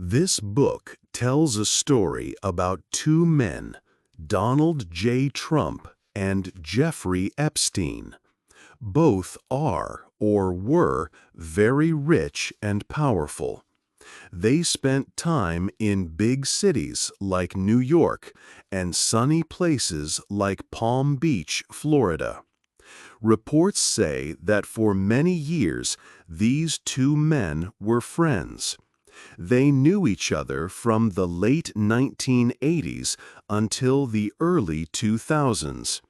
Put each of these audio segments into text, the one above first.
This book tells a story about two men, Donald J. Trump and Jeffrey Epstein. Both are, or were, very rich and powerful. They spent time in big cities like New York and sunny places like Palm Beach, Florida. Reports say that for many years these two men were friends. They knew each other from the late 1980s until the early 2000s.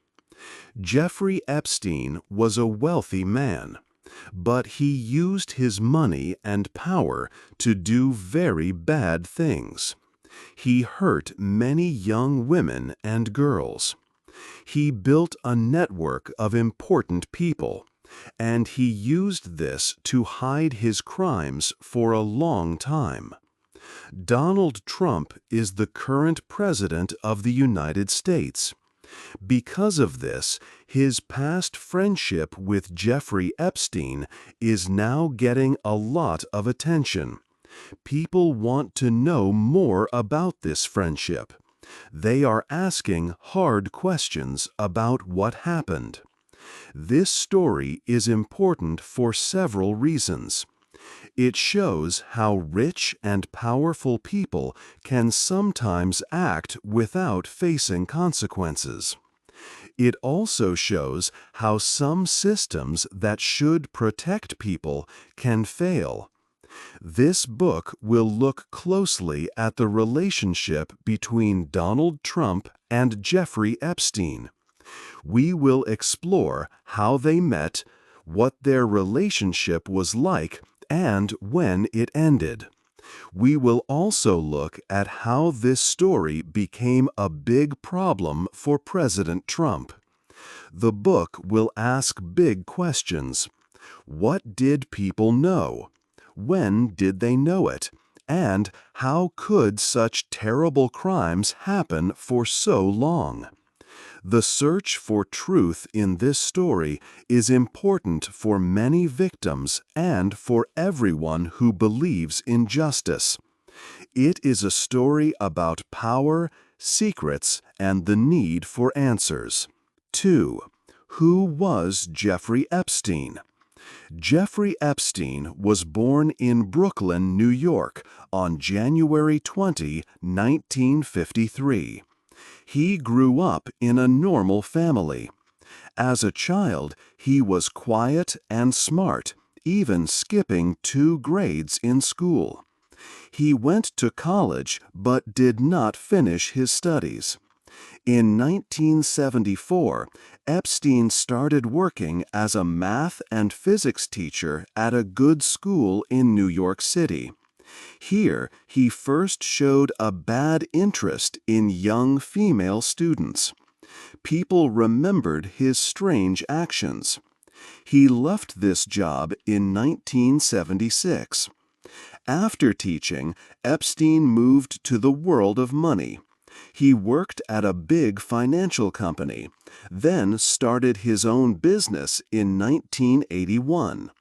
Jeffrey Epstein was a wealthy man, but he used his money and power to do very bad things. He hurt many young women and girls. He built a network of important people, and he used this to hide his crimes for a long time. Donald Trump is the current president of the United States. Because of this, his past friendship with Jeffrey Epstein is now getting a lot of attention. People want to know more about this friendship. They are asking hard questions about what happened. This story is important for several reasons. It shows how rich and powerful people can sometimes act without facing consequences. It also shows how some systems that should protect people can fail. This book will look closely at the relationship between Donald Trump and Jeffrey Epstein. We will explore how they met, what their relationship was like, and when it ended. We will also look at how this story became a big problem for President Trump. The book will ask big questions. What did people know? When did they know it? And how could such terrible crimes happen for so long? The search for truth in this story is important for many victims and for everyone who believes in justice. It is a story about power, secrets, and the need for answers. 2. Who was Jeffrey Epstein? Jeffrey Epstein was born in Brooklyn, New York, on January 20, 1953. He grew up in a normal family. As a child, he was quiet and smart, even skipping 2 grades in school. He went to college but did not finish his studies. In 1974, Epstein started working as a math and physics teacher at a good school in New York City. Here, he first showed a bad interest in young female students. People remembered his strange actions. He left this job in 1976. After teaching, Epstein moved to the world of money. He worked at a big financial company, then started his own business in 1981.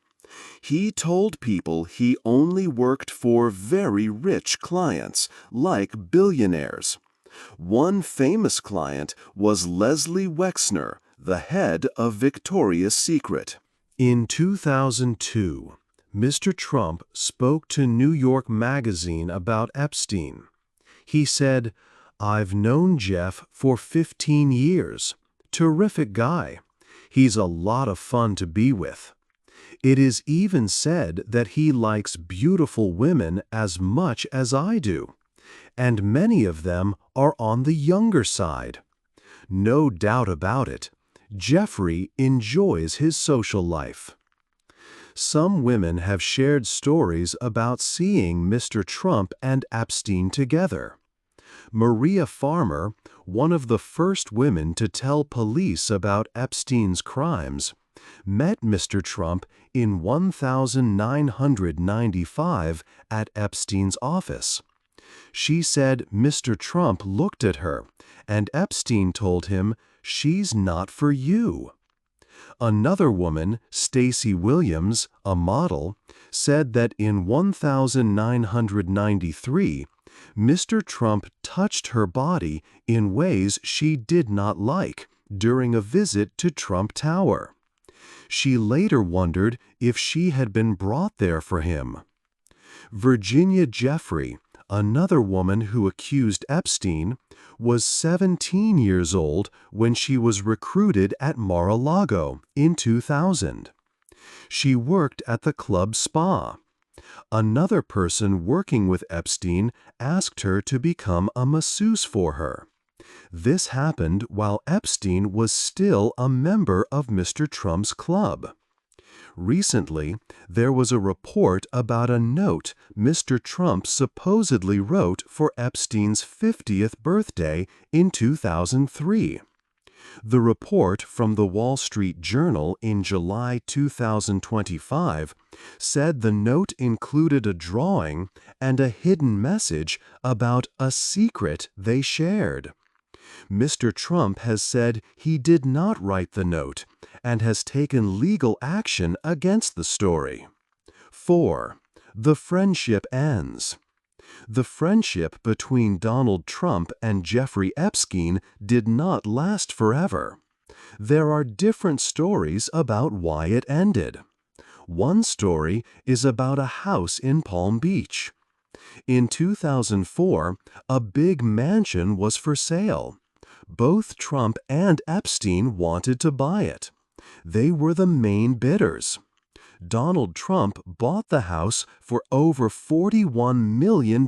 He told people he only worked for very rich clients, like billionaires. One famous client was Leslie Wexner, the head of Victoria's Secret. In 2002, Mr. Trump spoke to New York Magazine about Epstein. He said, "I've known Jeff for 15 years. Terrific guy. He's a lot of fun to be with. It is even said that he likes beautiful women as much as I do, and many of them are on the younger side. No doubt about it, Jeffrey enjoys his social life." Some women have shared stories about seeing Mr. Trump and Epstein together. Maria Farmer, one of the first women to tell police about Epstein's crimes, met Mr. Trump in 1995 at Epstein's office. She said Mr. Trump looked at her, and Epstein told him, "She's not for you." Another woman, Stacey Williams, a model, said that in 1993, Mr. Trump touched her body in ways she did not like during a visit to Trump Tower. She later wondered if she had been brought there for him. Virginia Jeffrey, another woman who accused Epstein, was 17 years old when she was recruited at Mar-a-Lago in 2000. She worked at the club spa. Another person working with Epstein asked her to become a masseuse for her. This happened while Epstein was still a member of Mr. Trump's club. Recently, there was a report about a note Mr. Trump supposedly wrote for Epstein's 50th birthday in 2003. The report from the Wall Street Journal in July 2025 said the note included a drawing and a hidden message about a secret they shared. Mr. Trump has said he did not write the note and has taken legal action against the story. 4. The friendship ends. The friendship between Donald Trump and Jeffrey Epstein did not last forever. There are different stories about why it ended. One story is about a house in Palm Beach. In 2004, a big mansion was for sale. Both Trump and Epstein wanted to buy it. They were the main bidders. Donald Trump bought the house for over $41 million.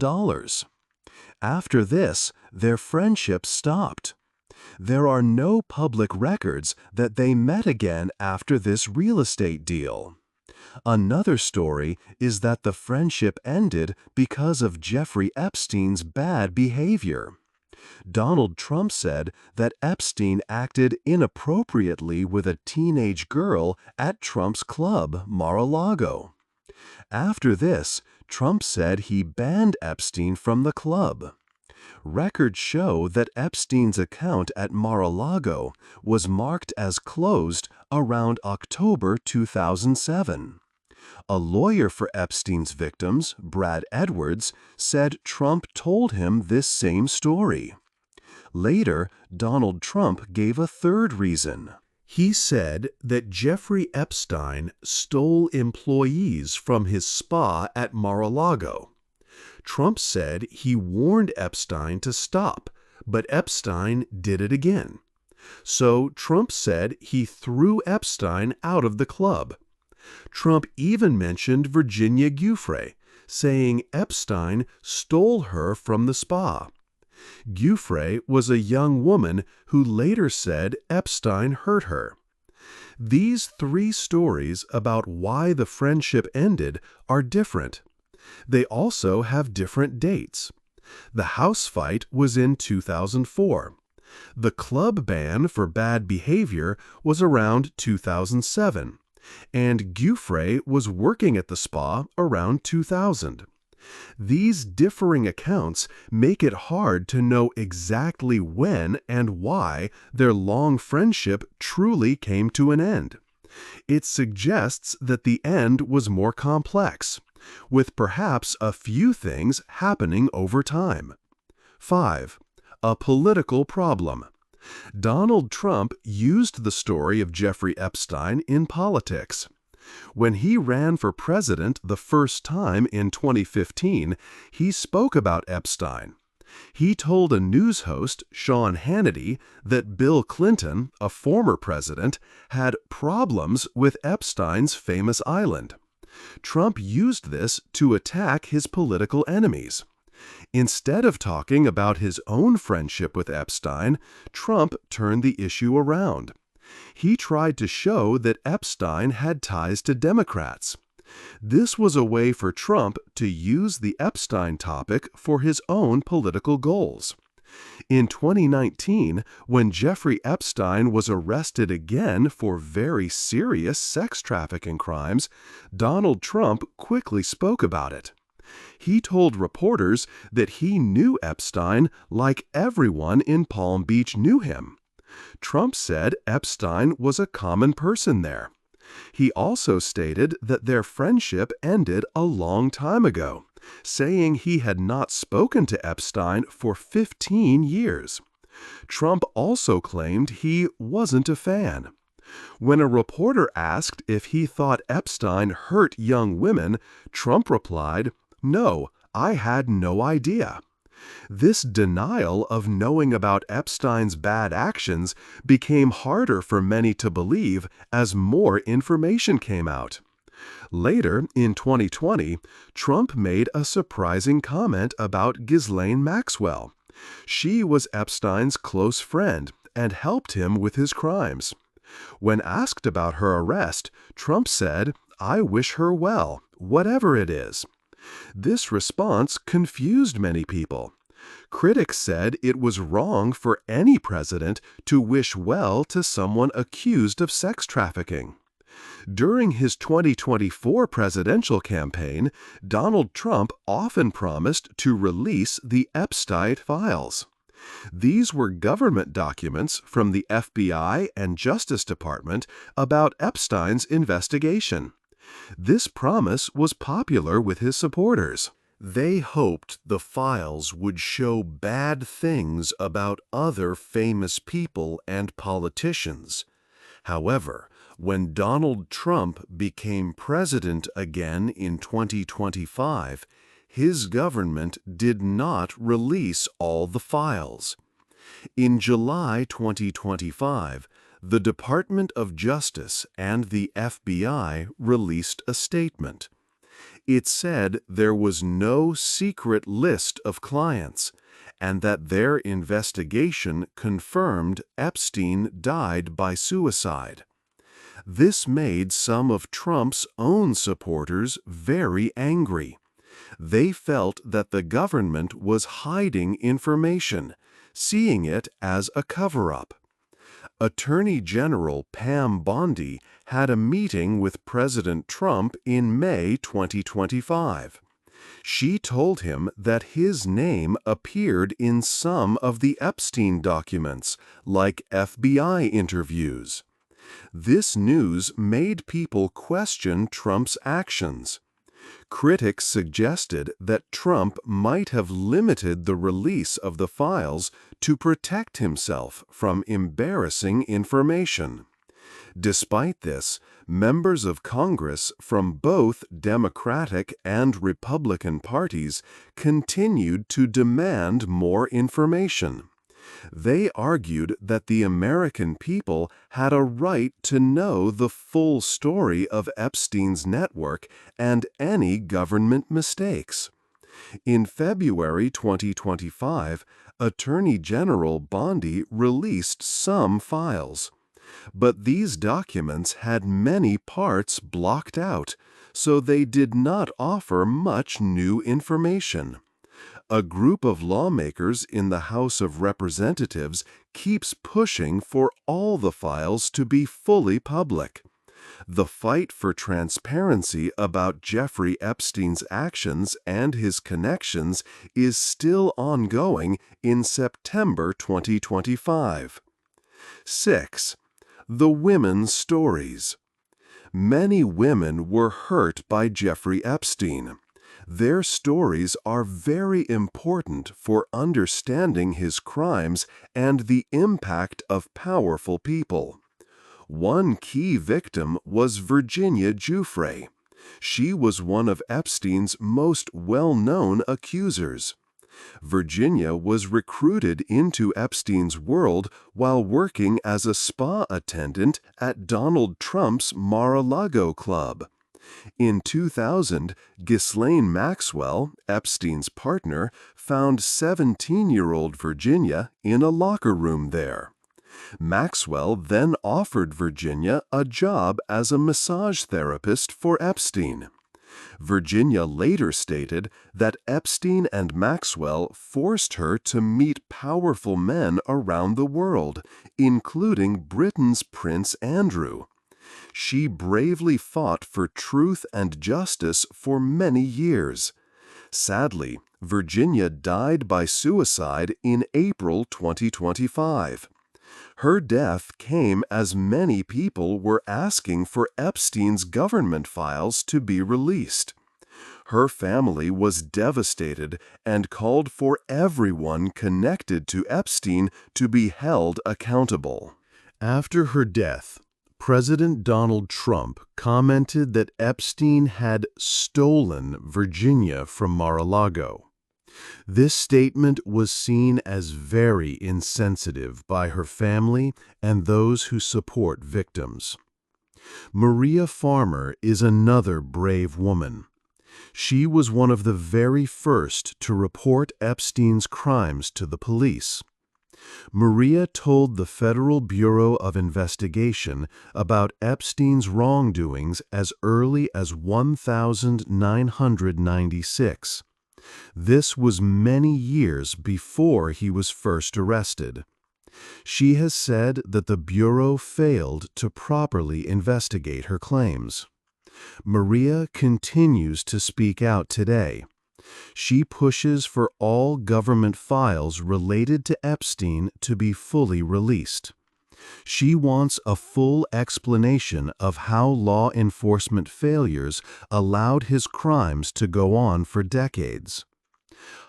After this, their friendship stopped. There are no public records that they met again after this real estate deal. Another story is that the friendship ended because of Jeffrey Epstein's bad behavior. Donald Trump said that Epstein acted inappropriately with a teenage girl at Trump's club, Mar-a-Lago. After this, Trump said he banned Epstein from the club. Records show that Epstein's account at Mar-a-Lago was marked as closed around October 2007. A lawyer for Epstein's victims, Brad Edwards, said Trump told him this same story. Later, Donald Trump gave a third reason. He said that Jeffrey Epstein stole employees from his spa at Mar-a-Lago. Trump said he warned Epstein to stop, but Epstein did it again. So Trump said he threw Epstein out of the club. Trump even mentioned Virginia Giuffre, saying Epstein stole her from the spa. Giuffre was a young woman who later said Epstein hurt her. These three stories about why the friendship ended are different. They also have different dates. The house fight was in 2004. The club ban for bad behavior was around 2007. And Giuffre was working at the spa around 2000. These differing accounts make it hard to know exactly when and why their long friendship truly came to an end. It suggests that the end was more complex, with perhaps a few things happening over time. 5. A political problem. Donald Trump used the story of Jeffrey Epstein in politics. When he ran for president the first time in 2015, he spoke about Epstein. He told a news host, Sean Hannity, that Bill Clinton, a former president, had problems with Epstein's famous island. Trump used this to attack his political enemies. Instead of talking about his own friendship with Epstein, Trump turned the issue around. He tried to show that Epstein had ties to Democrats. This was a way for Trump to use the Epstein topic for his own political goals. In 2019, when Jeffrey Epstein was arrested again for very serious sex trafficking crimes, Donald Trump quickly spoke about it. He told reporters that he knew Epstein like everyone in Palm Beach knew him. Trump said Epstein was a common person there. He also stated that their friendship ended a long time ago, saying he had not spoken to Epstein for 15 years. Trump also claimed he wasn't a fan. When a reporter asked if he thought Epstein hurt young women, Trump replied, "No, I had no idea." This denial of knowing about Epstein's bad actions became harder for many to believe as more information came out. Later, in 2020, Trump made a surprising comment about Ghislaine Maxwell. She was Epstein's close friend and helped him with his crimes. When asked about her arrest, Trump said, "I wish her well, whatever it is." This response confused many people. Critics said it was wrong for any president to wish well to someone accused of sex trafficking. During his 2024 presidential campaign, Donald Trump often promised to release the Epstein files. These were government documents from the FBI and Justice Department about Epstein's investigation. This promise was popular with his supporters. They hoped the files would show bad things about other famous people and politicians. However, when Donald Trump became president again in 2025, his government did not release all the files. In July 2025, the Department of Justice and the FBI released a statement. It said there was no secret list of clients, and that their investigation confirmed Epstein died by suicide. This made some of Trump's own supporters very angry. They felt that the government was hiding information, seeing it as a cover-up. Attorney General Pam Bondi had a meeting with President Trump in May 2025. She told him that his name appeared in some of the Epstein documents, like FBI interviews. This news made people question Trump's actions. Critics suggested that Trump might have limited the release of the files to protect himself from embarrassing information. Despite this, members of Congress from both Democratic and Republican parties continued to demand more information. They argued that the American people had a right to know the full story of Epstein's network and any government mistakes. In February 2025, Attorney General Bondi released some files. But these documents had many parts blocked out, so they did not offer much new information. A group of lawmakers in the House of Representatives keeps pushing for all the files to be fully public. The fight for transparency about Jeffrey Epstein's actions and his connections is still ongoing in September 2025. 6. The women's stories. Many women were hurt by Jeffrey Epstein. Their stories are very important for understanding his crimes and the impact of powerful people. One key victim was Virginia Giuffre. She was one of Epstein's most well-known accusers. Virginia was recruited into Epstein's world while working as a spa attendant at Donald Trump's Mar-a-Lago club. In 2000, Ghislaine Maxwell, Epstein's partner, found 17-year-old Virginia in a locker room there. Maxwell then offered Virginia a job as a massage therapist for Epstein. Virginia later stated that Epstein and Maxwell forced her to meet powerful men around the world, including Britain's Prince Andrew. She bravely fought for truth and justice for many years. Sadly, Virginia died by suicide in April 2025. Her death came as many people were asking for Epstein's government files to be released. Her family was devastated and called for everyone connected to Epstein to be held accountable. After her death, President Donald Trump commented that Epstein had stolen Virginia from Mar-a-Lago. This statement was seen as very insensitive by her family and those who support victims. Maria Farmer is another brave woman. She was one of the very first to report Epstein's crimes to the police. Maria told the Federal Bureau of Investigation about Epstein's wrongdoings as early as 1996. This was many years before he was first arrested. She has said that the Bureau failed to properly investigate her claims. Maria continues to speak out today. She pushes for all government files related to Epstein to be fully released. She wants a full explanation of how law enforcement failures allowed his crimes to go on for decades.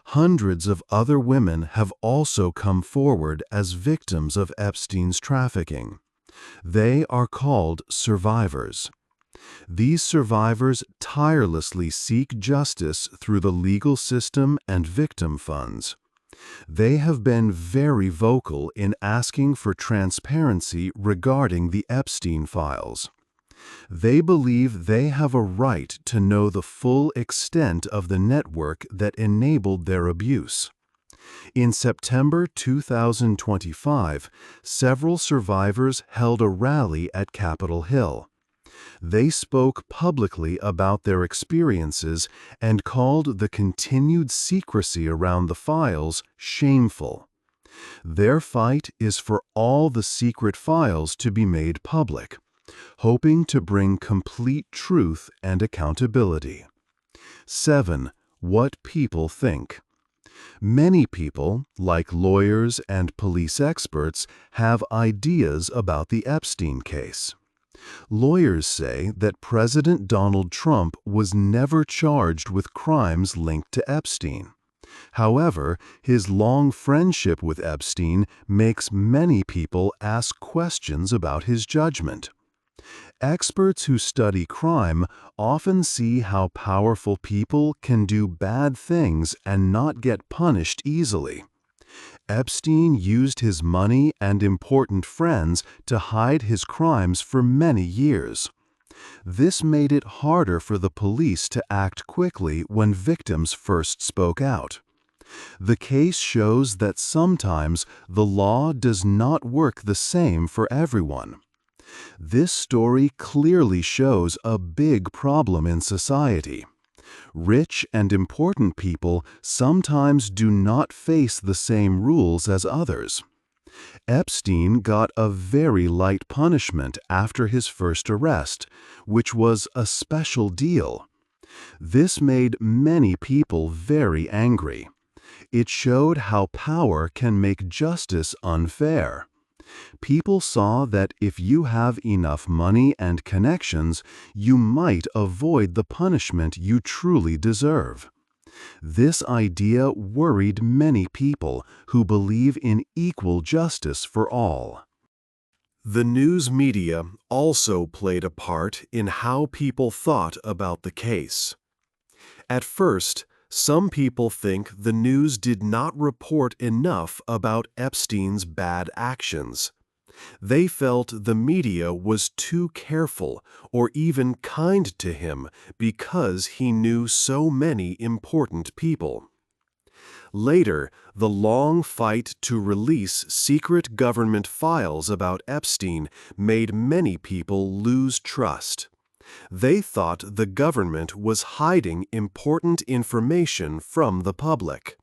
Hundreds of other women have also come forward as victims of Epstein's trafficking. They are called survivors. These survivors tirelessly seek justice through the legal system and victim funds. They have been very vocal in asking for transparency regarding the Epstein files. They believe they have a right to know the full extent of the network that enabled their abuse. In September 2025, several survivors held a rally at Capitol Hill. They spoke publicly about their experiences and called the continued secrecy around the files shameful. Their fight is for all the secret files to be made public, hoping to bring complete truth and accountability. 7. What people think. Many people, like lawyers and police experts, have ideas about the Epstein case. Lawyers say that President Donald Trump was never charged with crimes linked to Epstein. However, his long friendship with Epstein makes many people ask questions about his judgment. Experts who study crime often see how powerful people can do bad things and not get punished easily. Epstein used his money and important friends to hide his crimes for many years. This made it harder for the police to act quickly when victims first spoke out. The case shows that sometimes the law does not work the same for everyone. This story clearly shows a big problem in society. Rich and important people sometimes do not face the same rules as others. Epstein got a very light punishment after his first arrest, which was a special deal. This made many people very angry. It showed how power can make justice unfair. People saw that if you have enough money and connections, you might avoid the punishment you truly deserve. This idea worried many people who believe in equal justice for all. The news media also played a part in how people thought about the case. At first, some people think the news did not report enough about Epstein's bad actions. They felt the media was too careful or even kind to him because he knew so many important people. Later, the long fight to release secret government files about Epstein made many people lose trust. They thought the government was hiding important information from the public.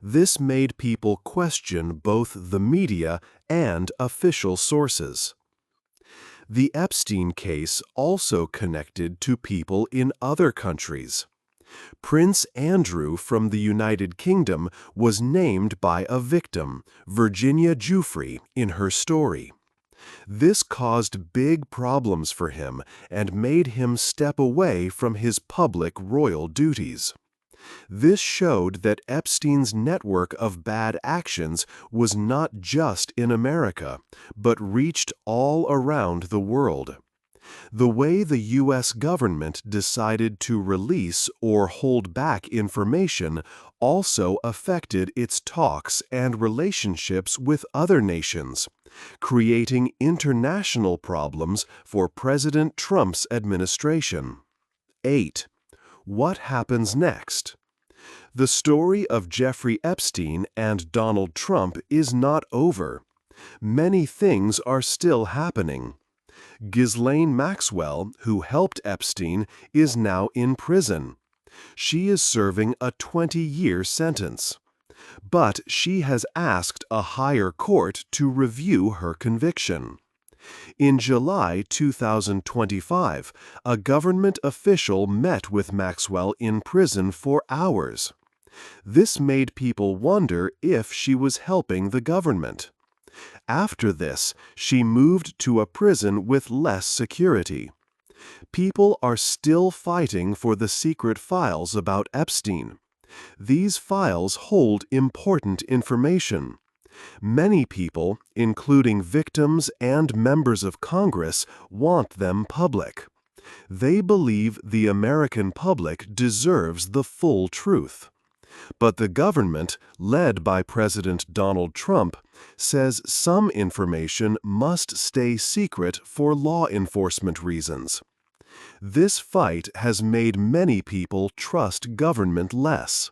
This made people question both the media and official sources. The Epstein case also connected to people in other countries. Prince Andrew from the United Kingdom was named by a victim, Virginia Giuffre, in her story. This caused big problems for him and made him step away from his public royal duties. This showed that Epstein's network of bad actions was not just in America, but reached all around the world. The way the U.S. government decided to release or hold back information also affected its talks and relationships with other nations, creating international problems for President Trump's administration. 8. What happens next? The story of Jeffrey Epstein and Donald Trump is not over. Many things are still happening. Ghislaine Maxwell, who helped Epstein, is now in prison. She is serving a 20-year sentence. But she has asked a higher court to review her conviction. In July 2025, a government official met with Maxwell in prison for hours. This made people wonder if she was helping the government. After this, she moved to a prison with less security. People are still fighting for the secret files about Epstein. These files hold important information. Many people, including victims and members of Congress, want them public. They believe the American public deserves the full truth. But the government, led by President Donald Trump, says some information must stay secret for law enforcement reasons. This fight has made many people trust government less.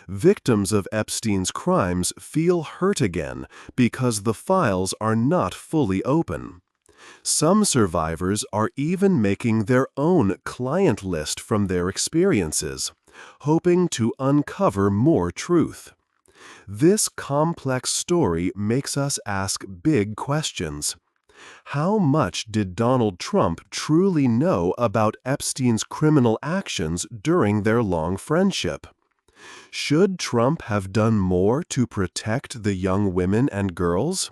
Victims of Epstein's crimes feel hurt again because the files are not fully open. Some survivors are even making their own client list from their experiences, hoping to uncover more truth. This complex story makes us ask big questions. How much did Donald Trump truly know about Epstein's criminal actions during their long friendship? Should Trump have done more to protect the young women and girls?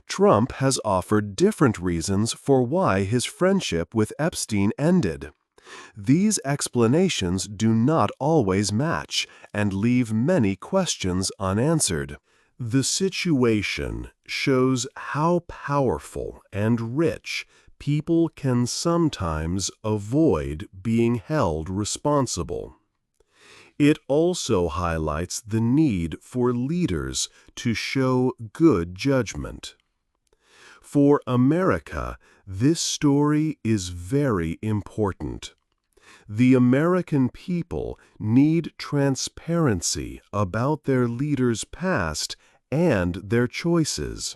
Trump has offered different reasons for why his friendship with Epstein ended. These explanations do not always match and leave many questions unanswered. The situation shows how powerful and rich people can sometimes avoid being held responsible. It also highlights the need for leaders to show good judgment. For America, this story is very important. The American people need transparency about their leaders' past and their choices.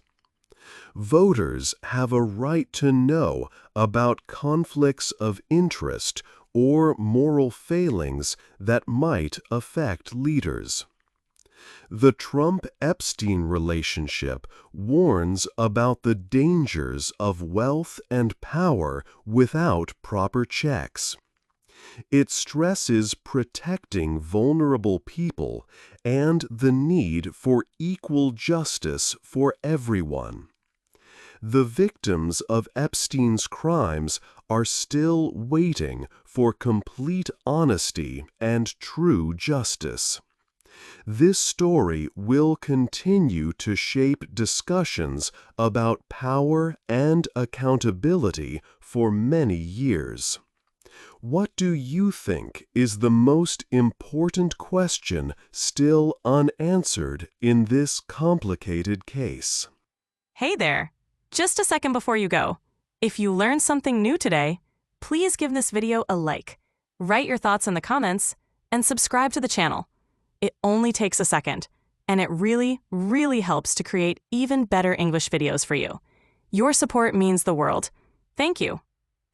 Voters have a right to know about conflicts of interest or moral failings that might affect leaders. The Trump-Epstein relationship warns about the dangers of wealth and power without proper checks. It stresses protecting vulnerable people and the need for equal justice for everyone. The victims of Epstein's crimes are still waiting for complete honesty and true justice. This story will continue to shape discussions about power and accountability for many years. What do you think is the most important question still unanswered in this complicated case? Hey there! Just a second before you go. If you learned something new today, please give this video a like, write your thoughts in the comments, and subscribe to the channel. It only takes a second, and it really, really helps to create even better English videos for you. Your support means the world. Thank you.